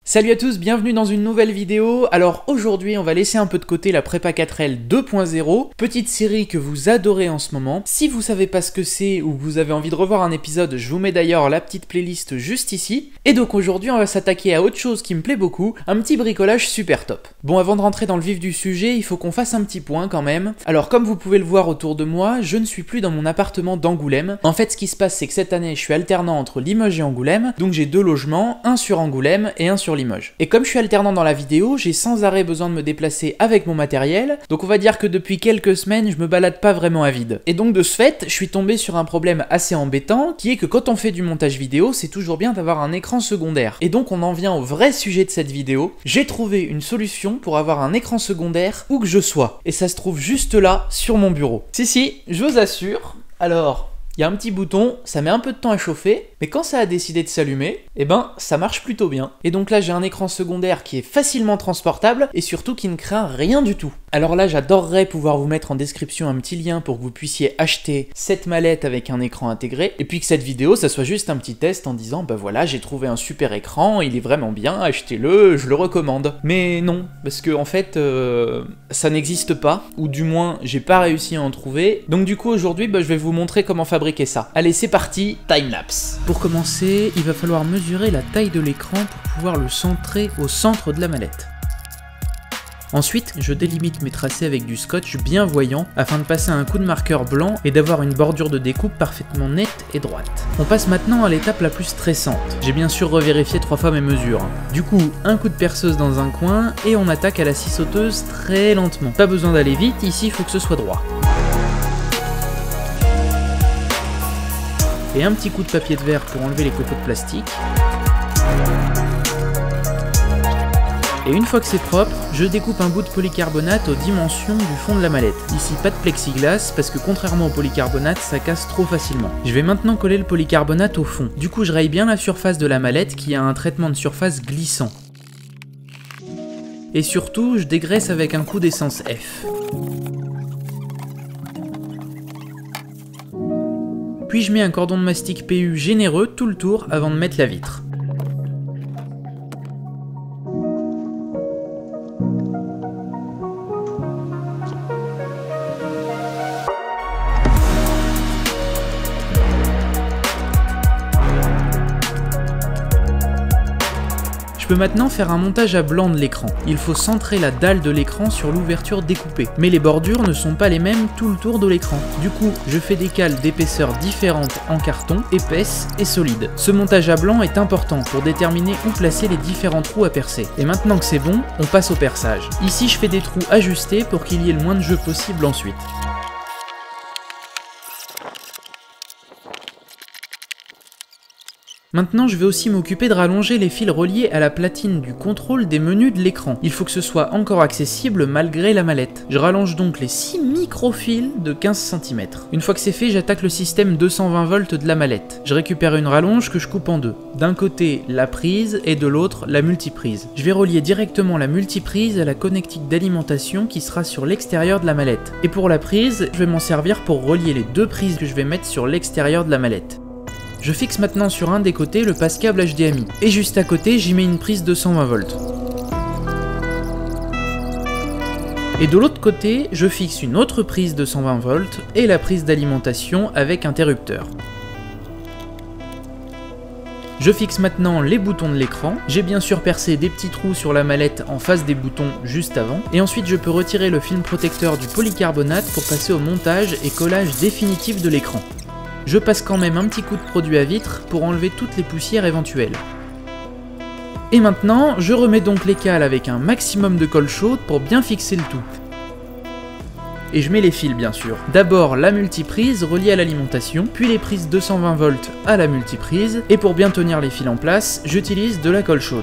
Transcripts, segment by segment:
Salut à tous, bienvenue dans une nouvelle vidéo. Alors aujourd'hui on va laisser un peu de côté la prépa 4L 2.0, petite série que vous adorez en ce moment. Si vous savez pas ce que c'est ou que vous avez envie de revoir un épisode, je vous mets d'ailleurs la petite playlist juste ici. Et donc aujourd'hui on va s'attaquer à autre chose qui me plaît beaucoup, un petit bricolage super top. Bon, avant de rentrer dans le vif du sujet, il faut qu'on fasse un petit point quand même. Alors comme vous pouvez le voir autour de moi, je ne suis plus dans mon appartement d'Angoulême. En fait ce qui se passe c'est que cette année je suis alternant entre Limoges et Angoulême, donc j'ai deux logements, un sur Angoulême et un sur Limoges. Et comme je suis alternant dans la vidéo, j'ai sans arrêt besoin de me déplacer avec mon matériel, donc on va dire que depuis quelques semaines, je me balade pas vraiment à vide. Et donc de ce fait, je suis tombé sur un problème assez embêtant, qui est que quand on fait du montage vidéo, c'est toujours bien d'avoir un écran secondaire. Et donc on en vient au vrai sujet de cette vidéo. J'ai trouvé une solution pour avoir un écran secondaire où que je sois. Et ça se trouve juste là, sur mon bureau. Si, je vous assure. Alors, il y a un petit bouton, ça met un peu de temps à chauffer, mais quand ça a décidé de s'allumer, eh ben ça marche plutôt bien. Et donc là j'ai un écran secondaire qui est facilement transportable et surtout qui ne craint rien du tout. Alors là j'adorerais pouvoir vous mettre en description un petit lien pour que vous puissiez acheter cette mallette avec un écran intégré, et puis que cette vidéo ça soit juste un petit test en disant bah voilà j'ai trouvé un super écran, il est vraiment bien, achetez-le, je le recommande. Mais non, parce que en fait ça n'existe pas, ou du moins j'ai pas réussi à en trouver, donc du coup aujourd'hui je vais vous montrer comment fabriquer ça. Allez c'est parti, timelapse. Pour commencer, il va falloir mesurer la taille de l'écran pour pouvoir le centrer au centre de la mallette. Ensuite, je délimite mes tracés avec du scotch bien voyant afin de passer un coup de marqueur blanc et d'avoir une bordure de découpe parfaitement nette et droite. On passe maintenant à l'étape la plus stressante. J'ai bien sûr revérifié 3 fois mes mesures. Du coup, un coup de perceuse dans un coin et on attaque à la scie sauteuse très lentement. Pas besoin d'aller vite, ici il faut que ce soit droit. Et un petit coup de papier de verre pour enlever les copeaux de plastique. Et une fois que c'est propre, je découpe un bout de polycarbonate aux dimensions du fond de la mallette. Ici pas de plexiglas parce que contrairement au polycarbonate, ça casse trop facilement. Je vais maintenant coller le polycarbonate au fond. Du coup je raye bien la surface de la mallette qui a un traitement de surface glissant. Et surtout, je dégraisse avec un coup d'essence F. Puis je mets un cordon de mastic PU généreux tout le tour avant de mettre la vitre. Je peux maintenant faire un montage à blanc de l'écran. Il faut centrer la dalle de l'écran sur l'ouverture découpée. Mais les bordures ne sont pas les mêmes tout le tour de l'écran. Du coup, je fais des cales d'épaisseur différentes en carton, épaisses et solides. Ce montage à blanc est important pour déterminer où placer les différents trous à percer. Et maintenant que c'est bon, on passe au perçage. Ici, je fais des trous ajustés pour qu'il y ait le moins de jeu possible ensuite. Maintenant, je vais aussi m'occuper de rallonger les fils reliés à la platine du contrôle des menus de l'écran. Il faut que ce soit encore accessible malgré la mallette. Je rallonge donc les 6 micro-fils de 15 cm. Une fois que c'est fait, j'attaque le système 220 volts de la mallette. Je récupère une rallonge que je coupe en deux. D'un côté, la prise et de l'autre, la multiprise. Je vais relier directement la multiprise à la connectique d'alimentation qui sera sur l'extérieur de la mallette. Et pour la prise, je vais m'en servir pour relier les deux prises que je vais mettre sur l'extérieur de la mallette. Je fixe maintenant sur un des côtés le passe-câble HDMI, et juste à côté j'y mets une prise 220 volts. Et de l'autre côté, je fixe une autre prise 220 volts et la prise d'alimentation avec interrupteur. Je fixe maintenant les boutons de l'écran, j'ai bien sûr percé des petits trous sur la mallette en face des boutons juste avant, et ensuite je peux retirer le film protecteur du polycarbonate pour passer au montage et collage définitif de l'écran. Je passe quand même un petit coup de produit à vitre pour enlever toutes les poussières éventuelles. Et maintenant, je remets donc les cales avec un maximum de colle chaude pour bien fixer le tout. Et je mets les fils bien sûr. D'abord la multiprise reliée à l'alimentation, puis les prises 220 volts à la multiprise, et pour bien tenir les fils en place, j'utilise de la colle chaude.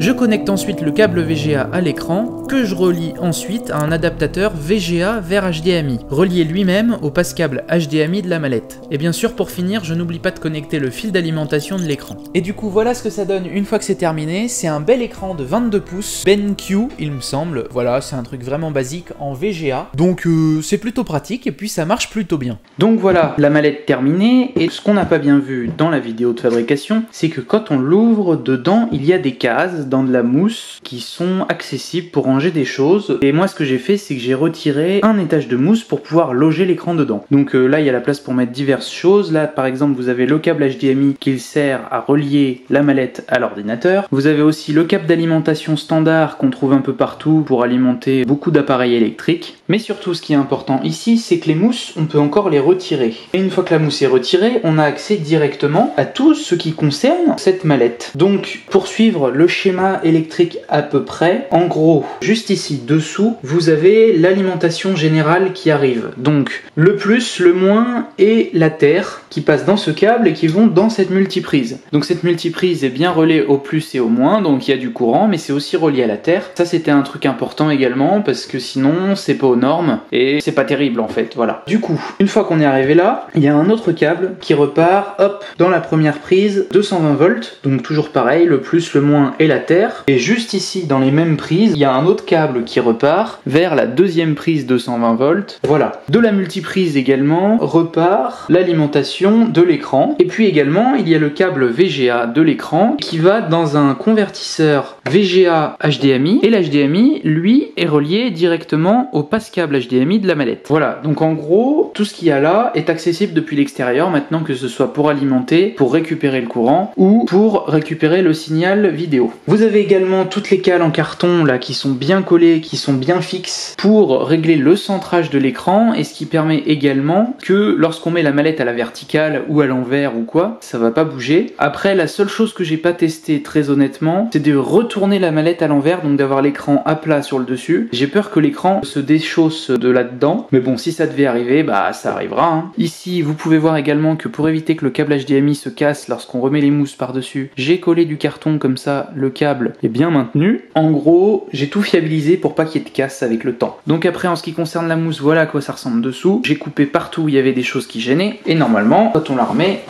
Je connecte ensuite le câble VGA à l'écran, que je relie ensuite à un adaptateur VGA vers HDMI, relié lui-même au passe-câble HDMI de la mallette. Et bien sûr, pour finir, je n'oublie pas de connecter le fil d'alimentation de l'écran. Et du coup, voilà ce que ça donne une fois que c'est terminé. C'est un bel écran de 22 pouces, BenQ, il me semble. Voilà, c'est un truc vraiment basique en VGA. Donc c'est plutôt pratique et puis ça marche plutôt bien. Donc voilà, la mallette terminée. Et ce qu'on n'a pas bien vu dans la vidéo de fabrication, c'est que quand on l'ouvre, dedans, il y a des cases dans de la mousse qui sont accessibles pour ranger des choses. Et moi, ce que j'ai fait, c'est que j'ai retiré un étage de mousse pour pouvoir loger l'écran dedans. Donc là, il y a la place pour mettre diverses choses. Là, par exemple, vous avez le câble HDMI qui sert à relier la mallette à l'ordinateur. Vous avez aussi le câble d'alimentation standard qu'on trouve un peu partout pour alimenter beaucoup d'appareils électriques. Mais surtout, ce qui est important ici, c'est que les mousses, on peut encore les retirer. Et une fois que la mousse est retirée, on a accès directement à tout ce qui concerne cette mallette. Donc, pour suivre le schéma électrique à peu près, en gros, juste ici, dessous, vous avez l'alimentation générale qui arrive. Donc, le plus, le moins et la terre qui passent dans ce câble et qui vont dans cette multiprise. Donc cette multiprise est bien reliée au plus et au moins, donc il y a du courant, mais c'est aussi relié à la terre. Ça, c'était un truc important également, parce que sinon, c'est pas aux normes, et c'est pas terrible en fait, voilà. Du coup, une fois qu'on est arrivé là, il y a un autre câble qui repart, hop, dans la première prise, 220 volts, donc toujours pareil, le plus, le moins et la terre. Et juste ici, dans les mêmes prises, il y a un autre câble qui repart vers la deuxième prise 220 volts. Voilà. De la multiprise également repart l'alimentation de l'écran. Et puis également, il y a le câble VGA de l'écran qui va dans un convertisseur VGA HDMI. Et l'HDMI, lui, est relié directement au passe-câble HDMI de la mallette. Voilà. Donc en gros, tout ce qu'il y a là est accessible depuis l'extérieur maintenant, que ce soit pour alimenter, pour récupérer le courant ou pour récupérer le signal vidéo. Vous avez également toutes les cales en carton là qui sont bien collées, qui sont bien fixes pour régler le centrage de l'écran, et ce qui permet également que lorsqu'on met la mallette à la verticale ou à l'envers ou quoi, ça va pas bouger. Après, la seule chose que j'ai pas testé très honnêtement, c'est de retourner la mallette à l'envers, donc d'avoir l'écran à plat sur le dessus. J'ai peur que l'écran se déchausse de là-dedans, mais bon, si ça devait arriver, bah ça arrivera, hein. Ici, vous pouvez voir également que pour éviter que le câble HDMI se casse lorsqu'on remet les mousses par-dessus, j'ai collé du carton comme ça, le câble est bien maintenu. En gros, j'ai tout fiabilisé pour pas qu'il y ait de casse avec le temps. Donc après, en ce qui concerne la mousse, voilà à quoi ça ressemble dessous. J'ai coupé partout où il y avait des choses qui gênaient, et normalement, quand on la remet,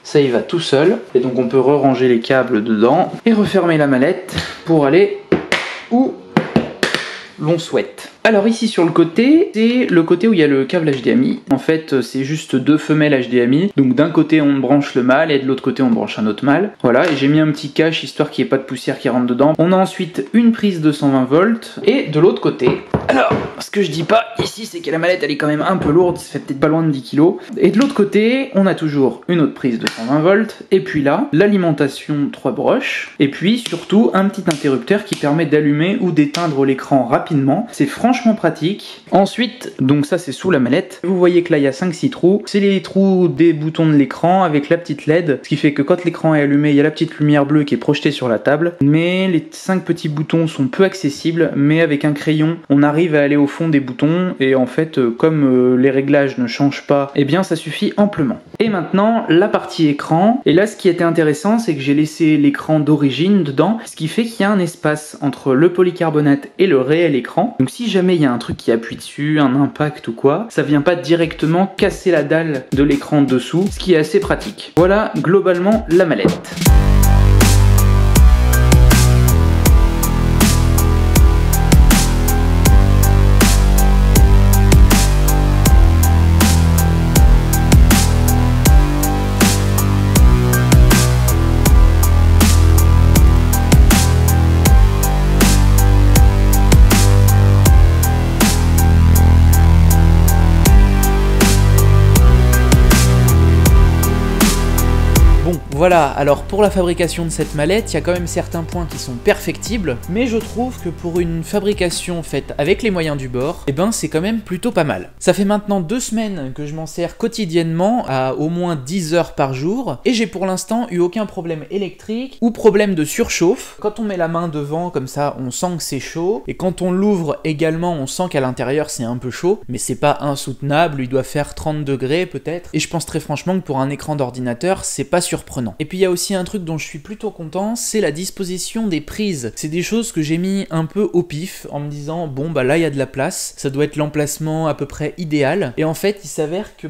ça y va tout seul, et donc on peut re-ranger les câbles dedans, et refermer la mallette pour aller où l'on souhaite. Alors ici sur le côté, c'est le côté où il y a le câble HDMI. En fait, c'est juste deux femelles HDMI. Donc d'un côté on branche le mâle et de l'autre côté on branche un autre mâle. Voilà, et j'ai mis un petit cache histoire qu'il n'y ait pas de poussière qui rentre dedans. On a ensuite une prise 220 volts et de l'autre côté, alors ce que je dis pas ici, c'est que la mallette elle est quand même un peu lourde, ça fait peut-être pas loin de 10 kg. Et de l'autre côté, on a toujours une autre prise 220 volts et puis là, l'alimentation 3 broches et puis surtout un petit interrupteur qui permet d'allumer ou d'éteindre l'écran rapidement. C'est franchement pratique. Ensuite, donc ça c'est sous la mallette, vous voyez que là il y a 5-6 trous, c'est les trous des boutons de l'écran avec la petite LED, ce qui fait que quand l'écran est allumé, il y a la petite lumière bleue qui est projetée sur la table, mais les 5 petits boutons sont peu accessibles, mais avec un crayon, on arrive à aller au fond des boutons, et en fait, comme les réglages ne changent pas, eh bien ça suffit amplement. Et maintenant, la partie écran, et là ce qui était intéressant, c'est que j'ai laissé l'écran d'origine dedans, ce qui fait qu'il y a un espace entre le polycarbonate et le réel écran, donc si jamais il y a un truc qui appuie dessus, un impact ou quoi, ça vient pas directement casser la dalle de l'écran dessous, ce qui est assez pratique. Voilà globalement la mallette. Voilà, alors pour la fabrication de cette mallette, il y a quand même certains points qui sont perfectibles, mais je trouve que pour une fabrication faite avec les moyens du bord, eh ben c'est quand même plutôt pas mal. Ça fait maintenant 2 semaines que je m'en sers quotidiennement à au moins 10 heures par jour, et j'ai pour l'instant eu aucun problème électrique ou problème de surchauffe. Quand on met la main devant comme ça, on sent que c'est chaud, et quand on l'ouvre également, on sent qu'à l'intérieur c'est un peu chaud, mais c'est pas insoutenable, il doit faire 30 degrés peut-être, et je pense très franchement que pour un écran d'ordinateur, c'est pas surprenant. facilement. Et puis il y a aussi un truc dont je suis plutôt content, c'est la disposition des prises. C'est des choses que j'ai mis un peu au pif en me disant bon bah là il y a de la place, ça doit être l'emplacement à peu près idéal. Et en fait il s'avère que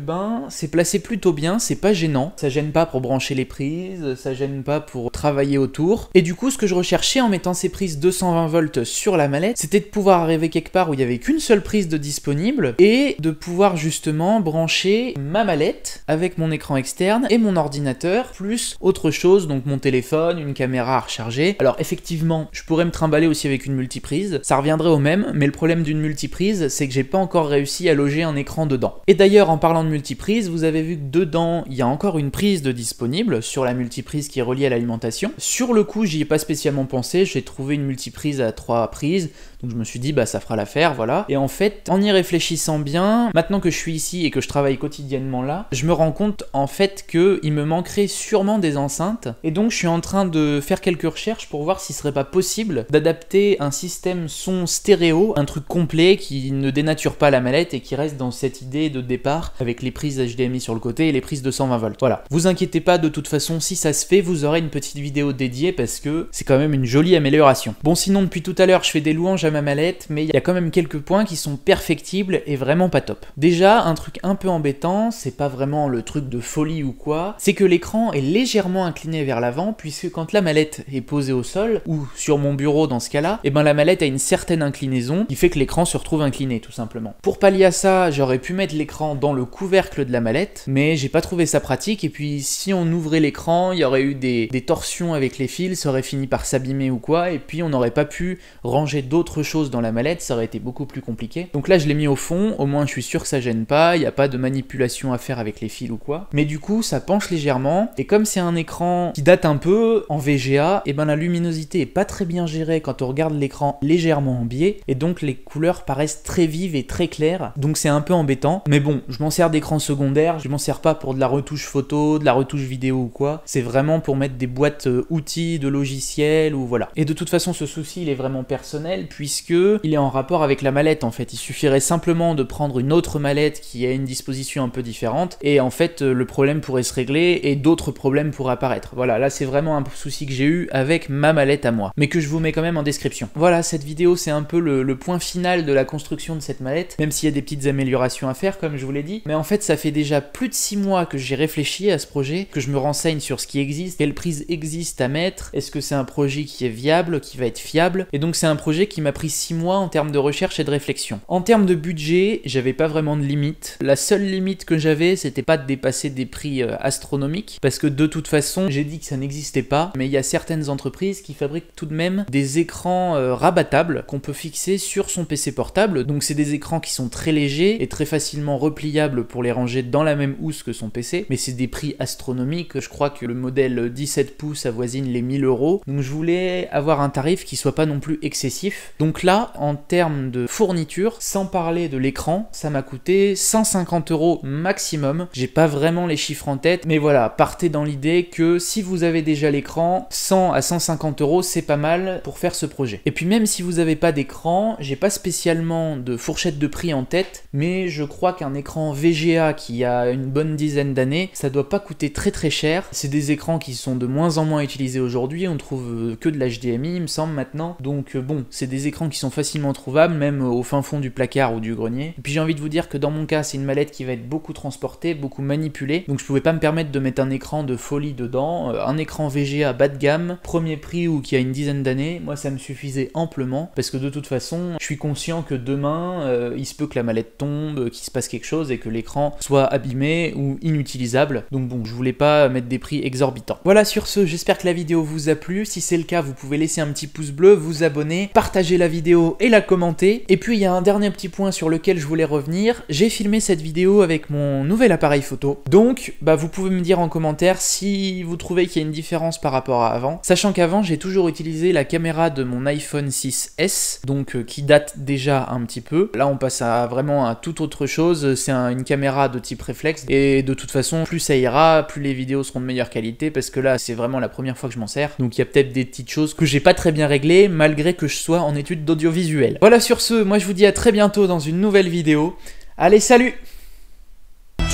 c'est placé plutôt bien, c'est pas gênant, ça gêne pas pour brancher les prises, ça gêne pas pour travailler autour. Et du coup ce que je recherchais en mettant ces prises 220 volts sur la mallette, c'était de pouvoir arriver quelque part où il y avait qu'une seule prise de disponible et de pouvoir justement brancher ma mallette avec mon écran externe et mon ordinateur plus autre chose, donc mon téléphone, une caméra à recharger. Alors effectivement je pourrais me trimballer aussi avec une multiprise, ça reviendrait au même, mais le problème d'une multiprise c'est que j'ai pas encore réussi à loger un écran dedans. Et d'ailleurs en parlant de multiprise, vous avez vu que dedans il y a encore une prise de disponible sur la multiprise qui est reliée à l'alimentation. Sur le coup j'y ai pas spécialement pensé, j'ai trouvé une multiprise à 3 prises, donc je me suis dit bah ça fera l'affaire, voilà. Et en fait en y réfléchissant bien, maintenant que je suis ici et que je travaille quotidiennement là, je me rends compte en fait que il me manquerait sûrement des enceintes, et donc je suis en train de faire quelques recherches pour voir s'il serait pas possible d'adapter un système son stéréo, un truc complet qui ne dénature pas la mallette et qui reste dans cette idée de départ avec les prises HDMI sur le côté et les prises de 120 volts. Voilà, vous inquiétez pas, de toute façon si ça se fait vous aurez une petite vidéo dédiée parce que c'est quand même une jolie amélioration. Bon sinon depuis tout à l'heure je fais des louanges à ma mallette, mais il y a quand même quelques points qui sont perfectibles et vraiment pas top. Déjà un truc un peu embêtant, c'est pas vraiment le truc de folie ou quoi, c'est que l'écran est légèrement incliné vers l'avant, puisque quand la mallette est posée au sol, ou sur mon bureau dans ce cas-là, et ben la mallette a une certaine inclinaison qui fait que l'écran se retrouve incliné tout simplement. Pour pallier à ça, j'aurais pu mettre l'écran dans le couvercle de la mallette, mais j'ai pas trouvé ça pratique, et puis si on ouvrait l'écran, il y aurait eu des torsions avec les fils, ça aurait fini par s'abîmer ou quoi, et puis on n'aurait pas pu ranger d'autres choses dans la mallette, ça aurait été beaucoup plus compliqué. Donc là je l'ai mis au fond, au moins je suis sûr que ça gêne pas, il n'y a pas de manipulation à faire avec les fils ou quoi. Mais du coup ça penche légèrement, et comme c'est un écran qui date un peu en VGA, et ben la luminosité est pas très bien gérée quand on regarde l'écran légèrement en biais, et donc les couleurs paraissent très vives et très claires, donc c'est un peu embêtant. Mais bon, je m'en sers d'écran secondaire, je m'en sers pas pour de la retouche photo, de la retouche vidéo ou quoi, c'est vraiment pour mettre des boîtes outils de logiciels ou voilà. Et de toute façon ce souci il est vraiment personnel puisque il est en rapport avec la mallette en fait, il suffirait simplement de prendre une autre mallette qui a une disposition un peu différente et en fait le problème pourrait se régler et d'autres problèmes pourraient apparaître. Voilà, là c'est vraiment un souci que j'ai eu avec ma mallette à moi, mais que je vous mets quand même en description. Voilà, cette vidéo c'est un peu le point final de la construction de cette mallette, même s'il y a des petites améliorations à faire comme je vous l'ai dit, mais en fait ça fait déjà plus de 6 mois que j'ai réfléchi à ce projet, que je me renseigne sur ce qui existe, quelles prises existent à mettre, est-ce que c'est un projet qui est viable, qui va être fiable, et donc c'est un projet qui m'a pris 6 mois en termes de recherche et de réflexion. En termes de budget, j'avais pas vraiment de limite. La seule limite que j'avais, c'était pas de dépasser des prix astronomiques, parce que de toute façon, j'ai dit que ça n'existait pas, mais il y a certaines entreprises qui fabriquent tout de même des écrans rabattables qu'on peut fixer sur son PC portable, donc c'est des écrans qui sont très légers et très facilement repliables pour les ranger dans la même housse que son PC, mais c'est des prix astronomiques, je crois que le modèle 17 pouces avoisine les 1000 €, donc je voulais avoir un tarif qui soit pas non plus excessif. Donc là, en termes de fourniture, sans parler de l'écran, ça m'a coûté 150 € maximum. J'ai pas vraiment les chiffres en tête, mais voilà, partez dans l'idée que si vous avez déjà l'écran, 100 à 150 € c'est pas mal pour faire ce projet. Et puis même si vous avez pas d'écran, j'ai pas spécialement de fourchette de prix en tête, mais je crois qu'un écran VGA qui a une bonne dizaine d'années, ça doit pas coûter très très cher. C'est des écrans qui sont de moins en moins utilisés aujourd'hui, on trouve que de l'HDMI il me semble maintenant, donc bon, c'est des écrans qui sont facilement trouvables, même au fin fond du placard ou du grenier. Et puis j'ai envie de vous dire que dans mon cas, c'est une mallette qui va être beaucoup transportée, beaucoup manipulée, donc je pouvais pas me permettre de mettre un écran de folie dedans. Un écran VGA bas de gamme, premier prix ou qui a une dizaine d'années, moi ça me suffisait amplement, parce que de toute façon, je suis conscient que demain, il se peut que la mallette tombe, qu'il se passe quelque chose et que l'écran soit abîmé ou inutilisable, donc bon, je voulais pas mettre des prix exorbitants. Voilà, sur ce, j'espère que la vidéo vous a plu. Si c'est le cas, vous pouvez laisser un petit pouce bleu, vous abonner, partager la vidéo et la commenter. Et puis il y a un dernier petit point sur lequel je voulais revenir, j'ai filmé cette vidéo avec mon nouvel appareil photo, donc vous pouvez me dire en commentaire si vous trouvez qu'il y a une différence par rapport à avant, sachant qu'avant j'ai toujours utilisé la caméra de mon iPhone 6S, donc qui date déjà un petit peu. Là on passe à vraiment à toute autre chose, c'est une caméra de type réflexe, et de toute façon plus ça ira, plus les vidéos seront de meilleure qualité, parce que là c'est vraiment la première fois que je m'en sers, donc il y a peut-être des petites choses que j'ai pas très bien réglées, malgré que je sois en études d'audiovisuel. Voilà, sur ce, moi je vous dis à très bientôt dans une nouvelle vidéo. Allez, salut!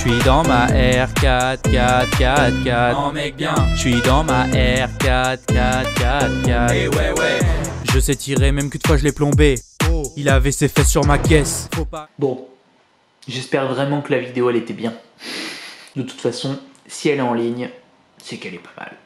Je suis dans ma R4, 4, 4, 4. Non mec bien. Je suis dans ma R4, 4, 4, 4. Eh ouais. Je sais tirer, même qu'une fois je l'ai plombé. Il avait ses fesses sur ma caisse. Faut pas. Bon, j'espère vraiment que la vidéo elle était bien. De toute façon, si elle est en ligne, c'est qu'elle est pas mal.